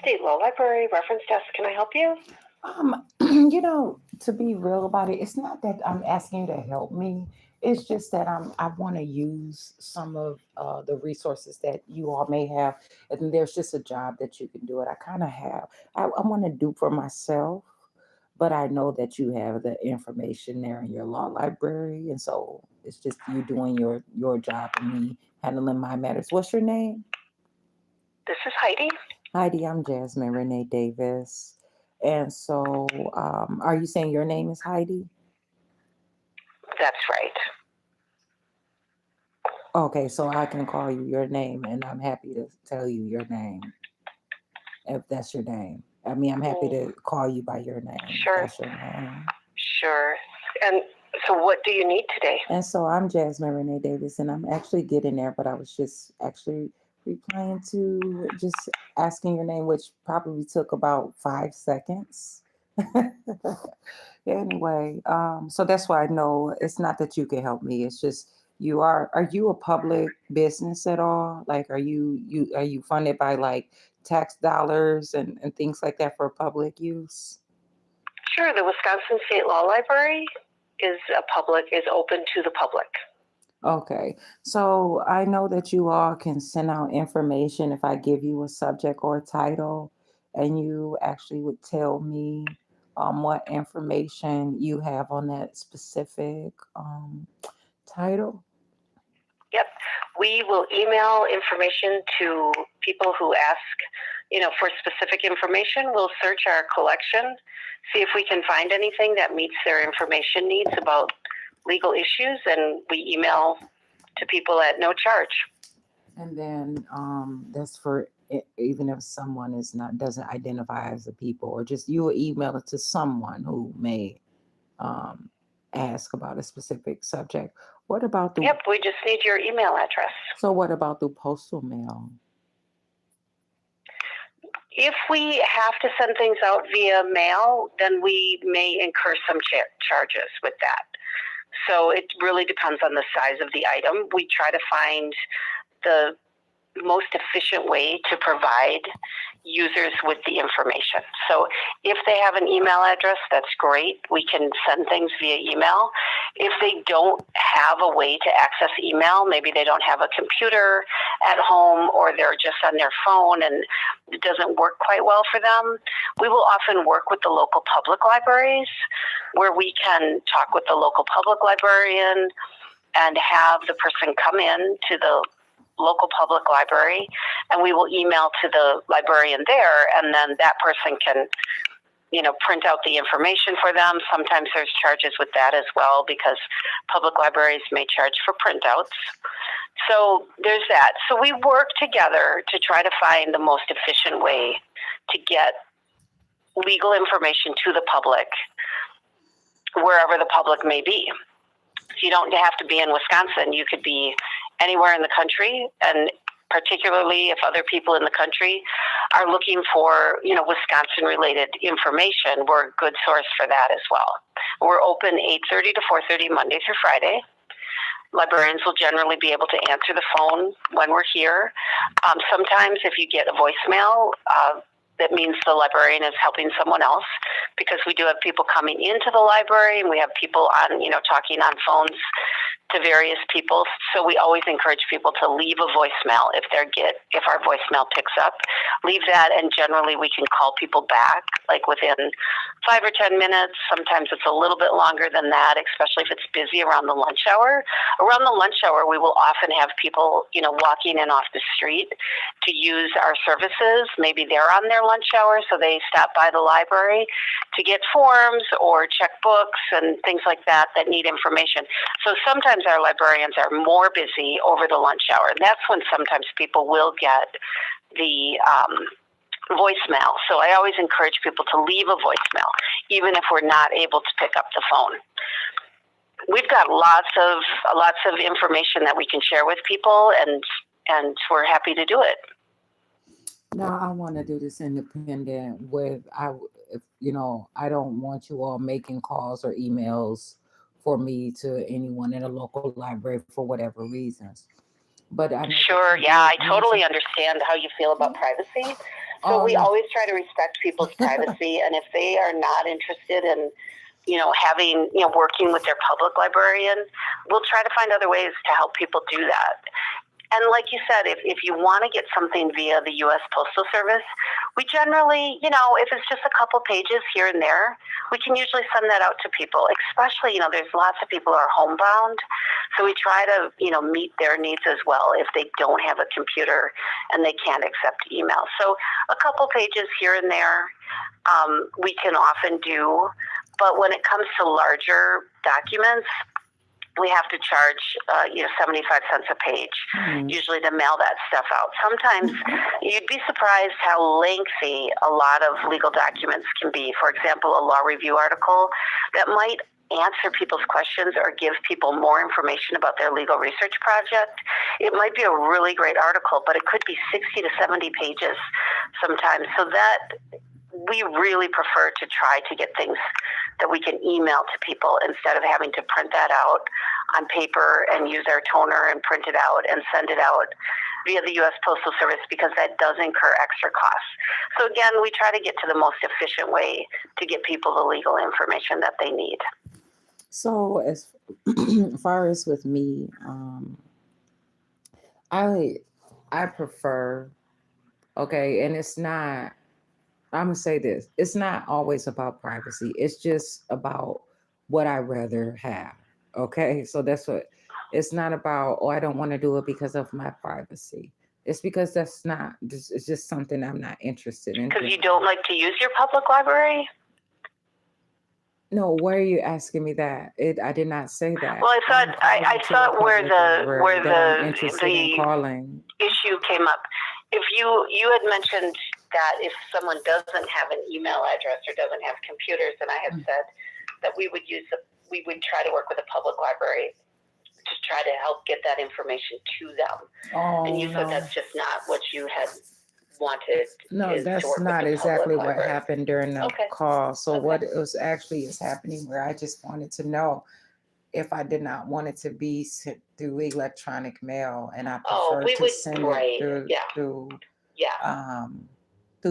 State Law Library, Reference Desk, can I help you? To be real about it, it's not that I'm asking you to help me. It's just that I want to use some of the resources that you all may have, and there's just a job that you can do it. I kind of have. I want to do for myself, but I know that you have the information there in your law library, and so it's just you doing your job and me handling my matters. What's your name? This is Heidi. Heidi, I'm Jasmine Renee Davis. And so, are you saying your name is Heidi? That's right. Okay, so I can call you your name, and I'm happy to tell you your name if that's your name. I mean, I'm happy to call you by your name if Sure. that's your name. Sure. And so what do you need today? And so I'm Jasmine Renee Davis, and I'm actually getting there, but I was just actually replying to just asking your name, which probably took about 5 seconds. Anyway, so that's why I know it's not that you can help me. It's just are you a public business at all? Like are you funded by like tax dollars and things like that for public use? Sure. The Wisconsin State Law Library is open to the public. Okay. So I know that you all can send out information if I give you a subject or a title, and you actually would tell me what information you have on that specific title. Yep. We will email information to people who ask, for specific information. We'll search our collection, see if we can find anything that meets their information needs about legal issues, and we email to people at no charge. And then that's for even if someone is not doesn't identify as a people, or just you will email it to someone who may um, ask about a specific subject. What about the Yep, we just need your email address. So what about the postal mail? If we have to send things out via mail, then we may incur some charges with that. So it really depends on the size of the item. We try to find the most efficient way to provide users with the information. So if they have an email address, that's great. We can send things via email. If they don't have a way to access email, maybe they don't have a computer at home, or they're just on their phone and it doesn't work quite well for them, we will often work with the local public libraries, where we can talk with the local public librarian and have the person come in to the local public library, and we will email to the librarian there, and then that person can, print out the information for them. Sometimes there's charges with that as well, because public libraries may charge for printouts. So there's that. So we work together to try to find the most efficient way to get legal information to the public, wherever the public may be. So you don't have to be in Wisconsin. You could be anywhere in the country, and particularly if other people in the country are looking for, Wisconsin-related information, we're a good source for that as well. We're open 8:30 to 4:30 Monday through Friday. Librarians will generally be able to answer the phone when we're here. Sometimes if you get a voicemail, that means the librarian is helping someone else, because we do have people coming into the library, and we have people on, talking on phones to various people. So we always encourage people to leave a voicemail if our voicemail picks up. Leave that, and generally we can call people back like within 5 or 10 minutes. Sometimes it's a little bit longer than that, especially if it's busy around the lunch hour. Around the lunch hour, we will often have people, walking in off the street to use our services. Maybe they're on their lunch hour, so they stop by the library to get forms or check books and things like that need information. So sometimes our librarians are more busy over the lunch hour, and that's when sometimes people will get the voicemail. So I always encourage people to leave a voicemail, even if we're not able to pick up the phone. We've got lots of information that we can share with people, and we're happy to do it. Now I want to do this independent I don't want you all making calls or emails for me to anyone in a local library for whatever reasons. But I know Sure, yeah, I totally understand how you feel about privacy. So we always try to respect people's privacy, and if they are not interested in, having, working with their public librarian, we'll try to find other ways to help people do that. And like you said, if you want to get something via the U.S. Postal Service, we generally, if it's just a couple pages here and there, we can usually send that out to people, especially, there's lots of people who are homebound. So we try to, meet their needs as well if they don't have a computer and they can't accept email. So a couple pages here and there, we can often do. But when it comes to larger documents, we have to charge, 75 cents a page, usually to mail that stuff out. Sometimes you'd be surprised how lengthy a lot of legal documents can be. For example, a law review article that might answer people's questions or give people more information about their legal research project. It might be a really great article, but it could be 60 to 70 pages sometimes. So that we really prefer to try to get things that we can email to people instead of having to print that out on paper and use our toner and print it out and send it out via the U.S. Postal Service, because that does incur extra costs. So again, we try to get to the most efficient way to get people the legal information that they need. So as far as with me, I prefer, okay, and it's not, I'm gonna say this, it's not always about privacy. It's just about what I rather have. Okay. So that's what, it's not about, oh, I don't want to do it because of my privacy. It's because it's just something I'm not interested in. Because you don't like to use your public library? No, why are you asking me that? I did not say that. Well, I thought where the calling issue came up. If you had mentioned that if someone doesn't have an email address or doesn't have computers, and I had said that we would try to work with a public library to try to help get that information to them. And you said that's just not what you had wanted. No, that's not exactly what happened during the call. So what was actually is happening where I just wanted to know if I did not want it to be sent through electronic mail, and I prefer to send it through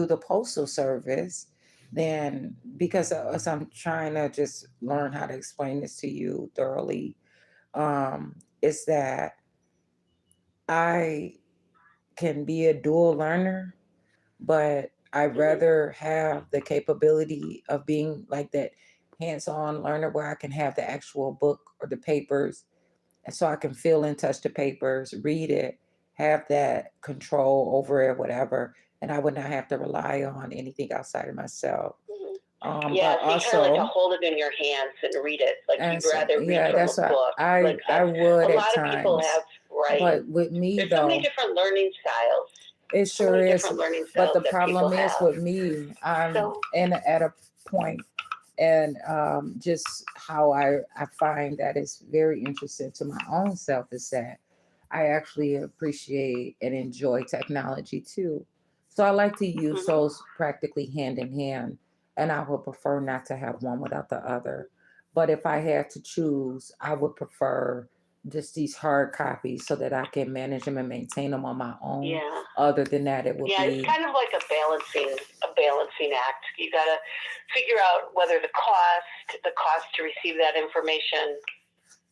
the Postal Service, then because as I'm trying to just learn how to explain this to you thoroughly, is that I can be a dual learner, but I'd rather have the capability of being like that hands-on learner where I can have the actual book or the papers, and so I can feel and touch the papers, read it, have that control over it, whatever, and I would not have to rely on anything outside of myself. Yeah, but also, kind of like to hold it in your hands and read it, like you'd rather read from a book. I would a at lot times. Of people have, right? But with me, there's so many different learning styles. It sure is. But the problem is with me, I'm at a point, and just how I find that it's very interesting to my own self is that I actually appreciate and enjoy technology too. So I like to use those practically hand in hand, and I would prefer not to have one without the other. But if I had to choose, I would prefer just these hard copies so that I can manage them and maintain them on my own. Yeah. Other than that, it would be. It's kind of like a balancing act. You got to figure out whether the cost to receive that information,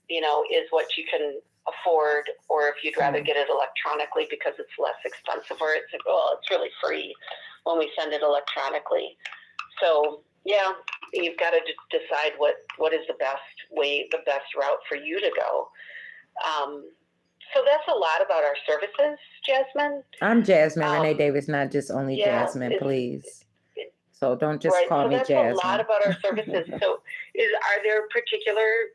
is what you can afford, or if you'd rather get it electronically because it's less expensive, or it's really free when we send it electronically. So yeah, you've got to decide what is the best route for you to go. So that's a lot about our services, Jasmine. I'm Jasmine Renee Davis, not just only Jasmine, please. So don't just call me Jasmine. So that's a lot about our services. So are there particular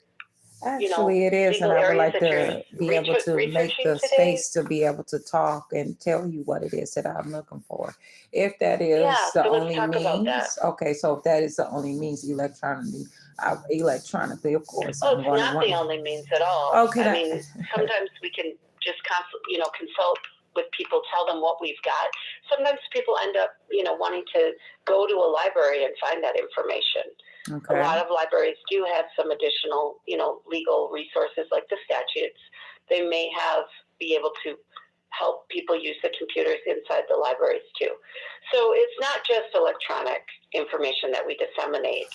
Actually, it is, and I would like to be able to make the space to be able to talk and tell you what it is that I'm looking for. If that is the only means, okay, so if that is the only means electronically, of course. Oh, it's not the only means at all. Okay. I mean, sometimes we can just consult with people, tell them what we've got. Sometimes people end up, wanting to go to a library and find that information. Okay. A lot of libraries do have some additional, legal resources like the statutes. They may be able to help people use the computers inside the libraries too. So it's not just electronic information that we disseminate,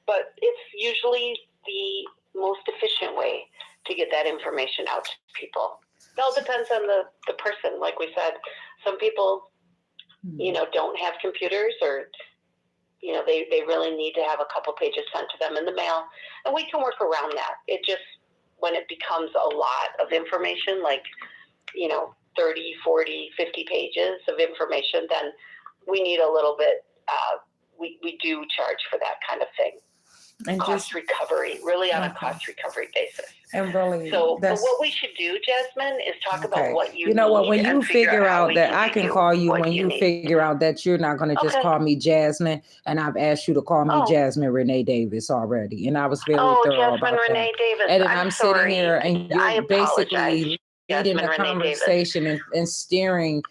but it's usually the most efficient way to get that information out to people. It all depends on the person. Like we said, some people, don't have computers, or, they really need to have a couple pages sent to them in the mail, and we can work around that. It just, when it becomes a lot of information, like, 30, 40, 50 pages of information, then we need a little bit, we do charge for that kind of thing. And cost recovery, really on a cost recovery basis. And really, but what we should do, Jasmine, is talk about what you know need. What, when you figure out that I can call you, when you figure out that you're not going to just call me Jasmine, and I've asked you to call me Jasmine Renee Davis already, and I was very thorough about Renee that. Davis. And then I'm sitting here, and you're basically leading the conversation and steering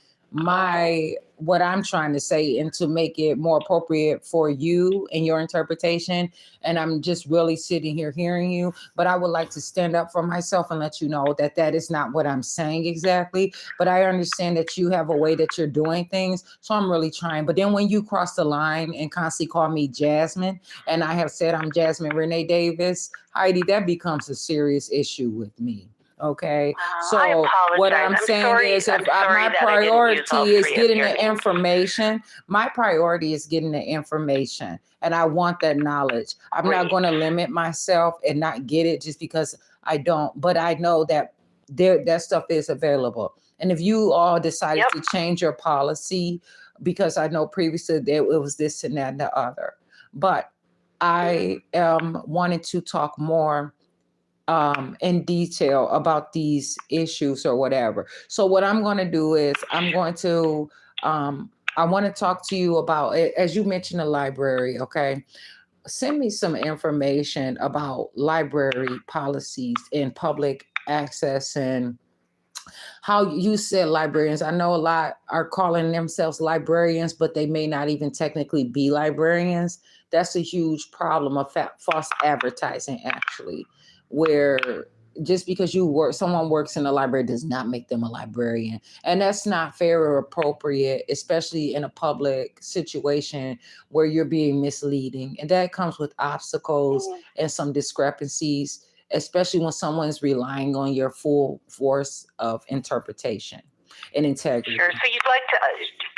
what I'm trying to say, and to make it more appropriate for you and your interpretation. And I'm just really sitting here hearing you, but I would like to stand up for myself and let you know that that is not what I'm saying exactly. But I understand that you have a way that you're doing things, so I'm really trying. But then when you cross the line and constantly call me Jasmine, and I have said I'm Jasmine Renee Davis, Heidi, that becomes a serious issue with me. Okay, so what I'm saying is, if my priority is getting the information, my priority is getting the information, and I want that knowledge. I'm not going to limit myself and not get it just because I don't, but I know that that stuff is available. And if you all decided to change your policy, because I know previously it was this and that and the other, but I wanted to talk more in detail about these issues or whatever. So what I'm going to do is I want to talk to you about, as you mentioned, the library. Okay. Send me some information about library policies and public access, and how you said librarians. I know a lot are calling themselves librarians, but they may not even technically be librarians. That's a huge problem of false advertising, actually, where just because someone works in a library does not make them a librarian. And that's not fair or appropriate, especially in a public situation where you're being misleading. And that comes with obstacles and some discrepancies, especially when someone's relying on your full force of interpretation and integrity. Sure. So you'd like to,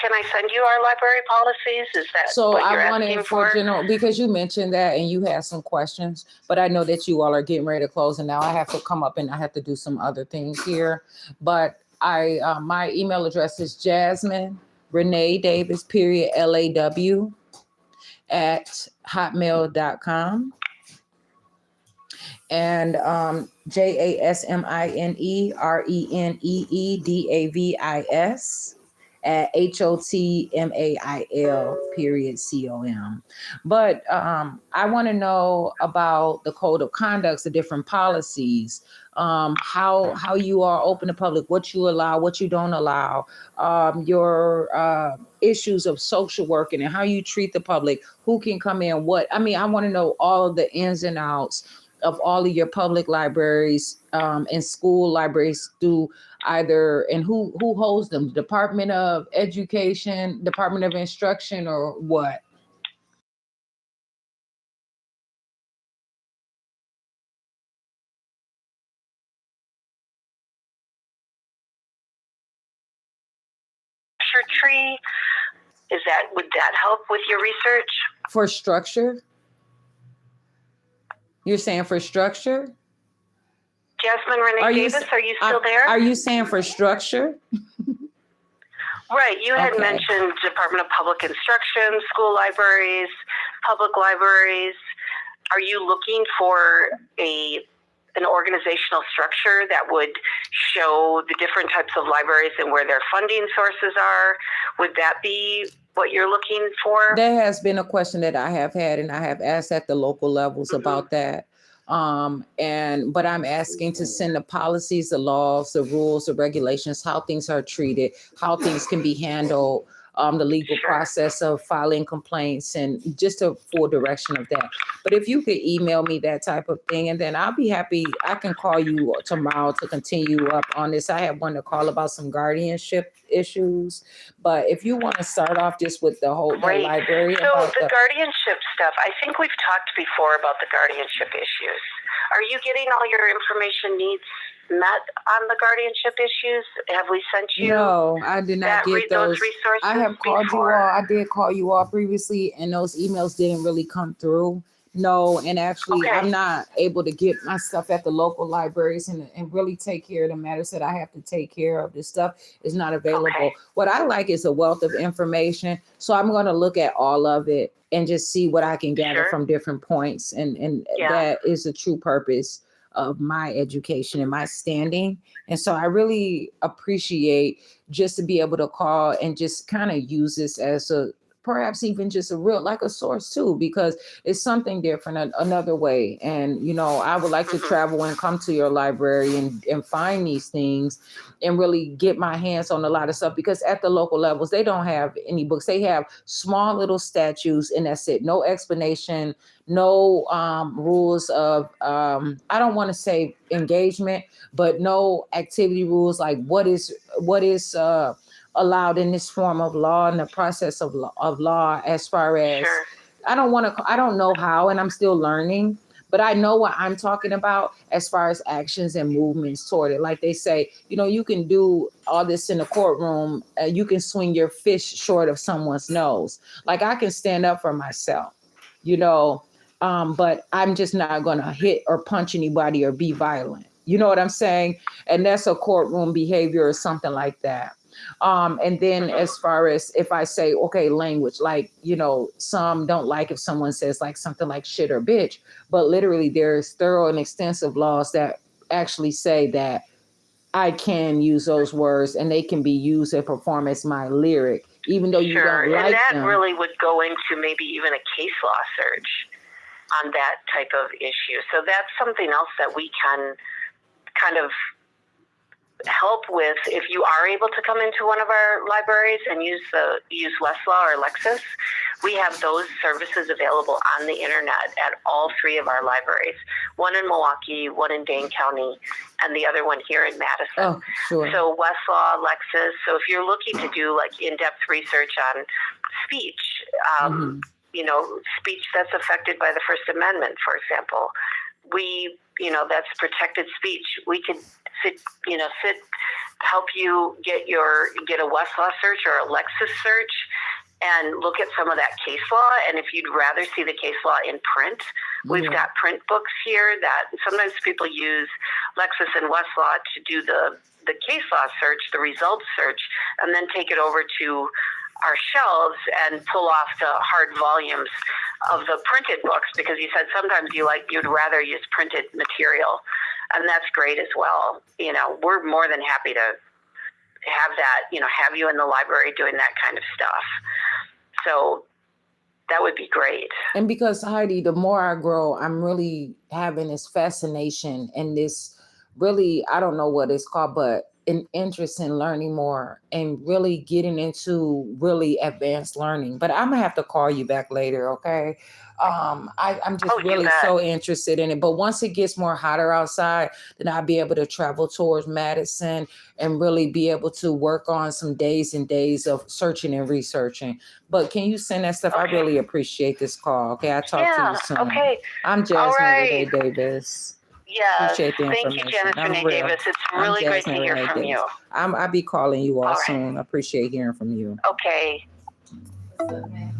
can I send you our library policies? Is that so what you're I wanted for general, because you mentioned that and you had some questions, but I know that you all are getting ready to close, and now I have to come up and I have to do some other things here. But my email address is Jasmine Renee Davis, LAW @hotmail.com. And JasmineReneeDavis @HOTMAIL.com. But I want to know about the code of conducts, the different policies, how you are open to public, what you allow, what you don't allow, your issues of social work and how you treat the public, who can come in, what. I mean, I want to know all of the ins and outs of all of your public libraries and school libraries through either, and who holds them, Department of Education, Department of Instruction, or what? Tree, would that help with your research? For structure? You're saying for structure? Jasmine Renee Davis, are you still there? Are you saying for structure? Right. You had mentioned Department of Public Instruction, school libraries, public libraries. Are you looking for an organizational structure that would show the different types of libraries and where their funding sources are? Would that be what you're looking for? There has been a question that I have had, and I have asked at the local levels about that. But I'm asking to send the policies, the laws, the rules, the regulations, how things are treated, how things can be handled, the legal process of filing complaints, and just a full direction of that. But if you could email me that type of thing, and then I'll be happy. I can call you tomorrow to continue up on this. I have one to call about some guardianship issues. But if you want to start off just with the whole the library. So the guardianship stuff, I think we've talked before about the guardianship issues. Are you getting all your information needs met on the guardianship issues? Have we sent you? No, I did not get those resources. I have called you all. I did call you all previously, and those emails didn't really come through. No, and actually, I'm not able to get my stuff at the local libraries and really take care of the matters that I have to take care of. This stuff is not available. What I like is a wealth of information. So I'm going to look at all of it and just see what I can gather from different points. And that is the true purpose of my education and my standing. And so I really appreciate just to be able to call and just kind of use this as a perhaps even just a real, like a source too, because it's something different, another way. And, you know, I would like to travel and come to your library and find these things and really get my hands on a lot of stuff, because at the local levels, they don't have any books. They have small little statues and that's it. No explanation, no rules of, I don't want to say engagement, but no activity rules, like what is allowed in this form of law and the process of law, as far as I don't know how, and I'm still learning, but I know what I'm talking about as far as actions and movements toward it. Like they say, you know, you can do all this in the courtroom. You can swing your fist short of someone's nose. Like I can stand up for myself, you know, but I'm just not going to hit or punch anybody or be violent. You know what I'm saying? And that's a courtroom behavior or something like that. And then as far as if I say, okay, language, like, you know, some don't like if someone says like something like shit or bitch, but literally there's thorough and extensive laws that actually say that I can use those words and they can be used and perform as my lyric, even though you don't like them. And that really would go into maybe even a case law search on that type of issue. So that's something else that we can kind of help with. If you are able to come into one of our libraries and use Westlaw or Lexis, we have those services available on the internet at all three of our libraries, one in Milwaukee, one in Dane County, and the other one here in Madison. Oh, sure. So Westlaw, Lexis. So if you're looking to do like in-depth research on speech, you know, speech that's affected by the First Amendment, for example, that's protected speech. We could help you get a Westlaw search or a Lexis search and look at some of that case law. And if you'd rather see the case law in print, we've got print books here that sometimes people use Lexis and Westlaw to do the case law search, the results search, and then take it over to our shelves and pull off the hard volumes of the printed books, because you said sometimes you'd rather use printed material, and that's great as well. You know, we're more than happy to have that, you know, have you in the library doing that kind of stuff. So that would be great. And because Heidi, the more I grow, I'm really having this fascination and this really, I don't know what it's called, but an interest in learning more and really getting into really advanced learning. But I'm gonna have to call you back later, okay? I'm just really so interested in it. But once it gets more hotter outside, then I'll be able to travel towards Madison and really be able to work on some days and days of searching and researching. But can you send that stuff? I really appreciate this call. Okay, I'll talk to you soon. Okay. I'm Jasmine Renee Davis. Yeah, thank you, Jasmine Renee Davis. It's really great to hear from you. I'll be calling you all soon. I appreciate hearing from you. Okay. What's up, man?